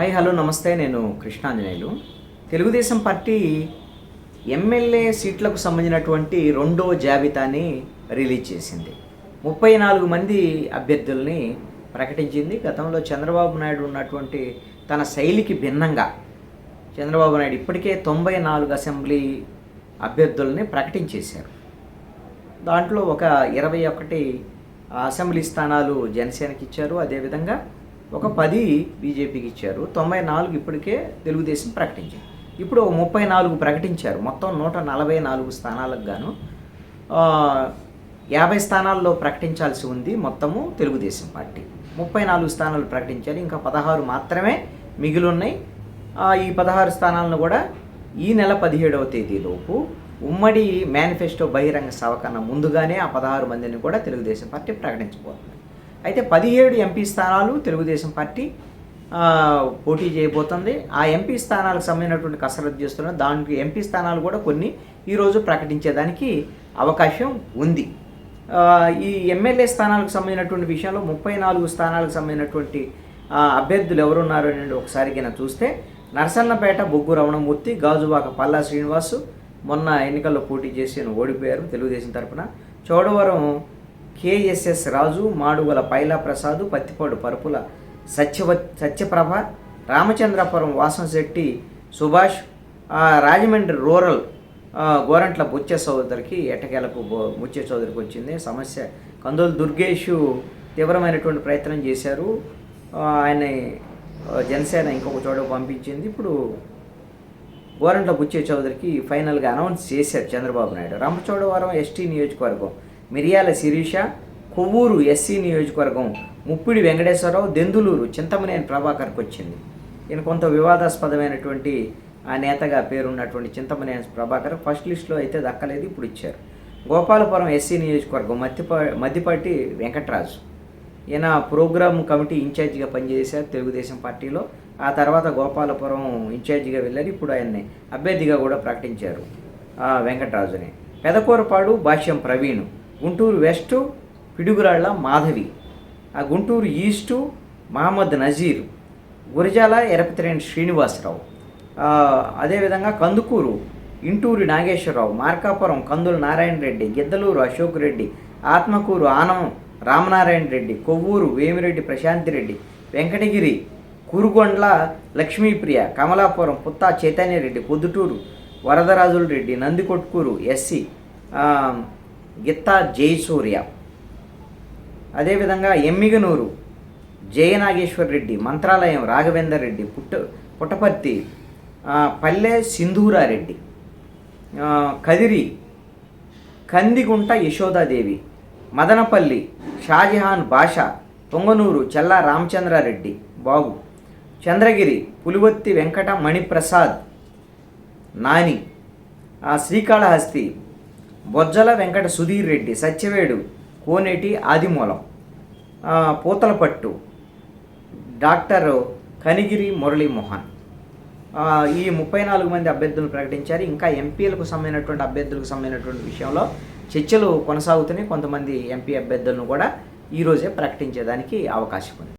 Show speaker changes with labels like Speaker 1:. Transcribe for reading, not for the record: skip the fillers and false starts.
Speaker 1: Hi hello నమస్తే. నేను Krishnanjaneyulu. Telugu Desam party MLA సీట్లకు సంబంధించినటువంటి రెండో జాబితాని రిలీజ్ చేసింది. 34 మంది అభ్యర్థుల్ని ప్రకటించింది. గతంలో చంద్రబాబు నాయుడు ఉన్నటువంటి తన శైలికి భిన్నంగా చంద్రబాబు నాయుడు ఇప్పటికే 94 అసెంబ్లీ అభ్యర్థుల్ని ప్రకటించేశారు. దాంట్లో ఒక 21 అసెంబ్లీ స్థానాలు జనసేనకి ఇచ్చారు. అదేవిధంగా ఒక 10 బీజేపీకి ఇచ్చారు. 94 ఇప్పటికే తెలుగుదేశం ప్రకటించారు. ఇప్పుడు 34 ప్రకటించారు. మొత్తం 144 స్థానాలకు గాను 50 స్థానాల్లో ప్రకటించాల్సి ఉంది మొత్తము తెలుగుదేశం పార్టీ. 34 స్థానాలు ప్రకటించాలి. ఇంకా 16 మాత్రమే మిగిలి ఉన్నాయి. ఈ 16 స్థానాలను కూడా ఈ నెల 17వ తేదీలోపు ఉమ్మడి మేనిఫెస్టో బహిరంగ సభ కన్నా ముందుగానే ఆ 16 మందిని కూడా తెలుగుదేశం పార్టీ ప్రకటించబోతుంది. అయితే 17 ఎంపీ స్థానాలు తెలుగుదేశం పార్టీ పోటీ చేయబోతుంది. ఆ ఎంపీ స్థానాలకు సంబంధించినటువంటి కసరత్తు చేస్తున్నారు. దానికి ఎంపీ స్థానాలు కూడా కొన్ని ఈరోజు ప్రకటించేదానికి అవకాశం ఉంది. ఈ ఎమ్మెల్యే స్థానాలకు సంబంధించినటువంటి విషయంలో 34 స్థానాలకు సంబంధించినటువంటి అభ్యర్థులు ఎవరున్నారు అని ఒకసారి కింద చూస్తే నరసన్నపేట బొగ్గు రమణమూర్తి, గాజువాక పల్లా శ్రీనివాసు మొన్న ఎన్నికల్లో పోటీ చేసి ఓడిపోయారు తెలుగుదేశం తరఫున. చోడవరం కేఎస్ఎస్ రాజు, మాడుగుల పైలా ప్రసాద్, పత్తిపాడు పరుపుల సత్యప్రభ, రామచంద్రపురం వాసంశెట్టి సుభాష్, రాజమండ్రి రూరల్ గోరంట్ల బుచ్చ చౌదరికి ఎట్టకేలకు బుచ్చ చౌదరికి వచ్చింది సమస్య. కందులు దుర్గేష్ తీవ్రమైనటువంటి ప్రయత్నం చేశారు. ఆయన జనసేన ఇంకొక చోట పంపించింది. ఇప్పుడు గోరంట్ల బుచ్చ చౌదరికి ఫైనల్గా అనౌన్స్ చేశారు చంద్రబాబు నాయుడు. రంపచోడవరం ఎస్టీ నియోజకవర్గం మిరియాల శిరీష, కొవ్వూరు ఎస్సీ నియోజకవర్గం ముప్పిడి వెంకటేశ్వరరావు, దెందులూరు చింతమనేని ప్రభాకర్కి వచ్చింది. ఈయన కొంత వివాదాస్పదమైనటువంటి ఆ నేతగా పేరున్నటువంటి చింతమనేని ప్రభాకర్ ఫస్ట్ లిస్టులో అయితే దక్కలేదు, ఇప్పుడు ఇచ్చారు. గోపాలపురం ఎస్సీ నియోజకవర్గం మద్దిపాటి వెంకటరాజు, ఈయన ప్రోగ్రామ్ కమిటీ ఇన్ఛార్జిగా పనిచేశారు తెలుగుదేశం పార్టీలో. ఆ తర్వాత గోపాలపురం ఇన్ఛార్జిగా వెళ్ళారు. ఇప్పుడు ఆయన్ని అభ్యర్థిగా కూడా ప్రకటించారు వెంకటరాజుని. పెదకూరపాడు భాష్యం ప్రవీణ్, గుంటూరు వెస్టు పిడుగురాళ్ల మాధవి, గుంటూరు ఈస్టు మహమ్మద్ నజీర్, గురజాల ఎరపతిరేని శ్రీనివాసరావు, అదేవిధంగా కందుకూరు ఇంటూరి నాగేశ్వరరావు, మార్కాపురం కందుల నారాయణ రెడ్డి, గిద్దలూరు అశోక్ రెడ్డి, ఆత్మకూరు ఆనం రామనారాయణ రెడ్డి, కొవ్వూరు వేమిరెడ్డి ప్రశాంతిరెడ్డి, వెంకటగిరి కురుగొండ్ల లక్ష్మీప్రియ, కమలాపురం పుత్తా చైతన్యరెడ్డి, పొద్దుటూరు వరదరాజుల రెడ్డి, నందికొట్కూరు ఎస్సీ గిత్తా జయసూర్య, అదేవిధంగా ఎమ్మిగనూరు జయనాగేశ్వర్ రెడ్డి, మంత్రాలయం రాఘవేందర్ రెడ్డి, పుట్టపర్తి పల్లె సింధూరారెడ్డి, కదిరి కందిగుంట యశోదాదేవి, మదనపల్లి షాజహాన్ బాషా, పొంగనూరు చెల్లా రామచంద్రారెడ్డి బాబు, చంద్రగిరి పులివత్తి వెంకట మణిప్రసాద్ నాని, శ్రీకాళహస్తి బొజ్జల వెంకట సుధీర్ రెడ్డి, సత్యవేడు కోనేటి ఆదిమూలం, పూతలపట్టు డాక్టర్ కనిగిరి మురళీమోహన్. ఈ 34 మంది అభ్యర్థులను ప్రకటించారు. ఇంకా ఎంపీలకు సంబంధించినటువంటి అభ్యర్థులకు సంబంధించినటువంటి విషయంలో చర్చలు కొనసాగుతున్నాయి. కొంతమంది ఎంపీ అభ్యర్థులను కూడా ఈరోజే ప్రకటించేదానికి అవకాశం ఉంది.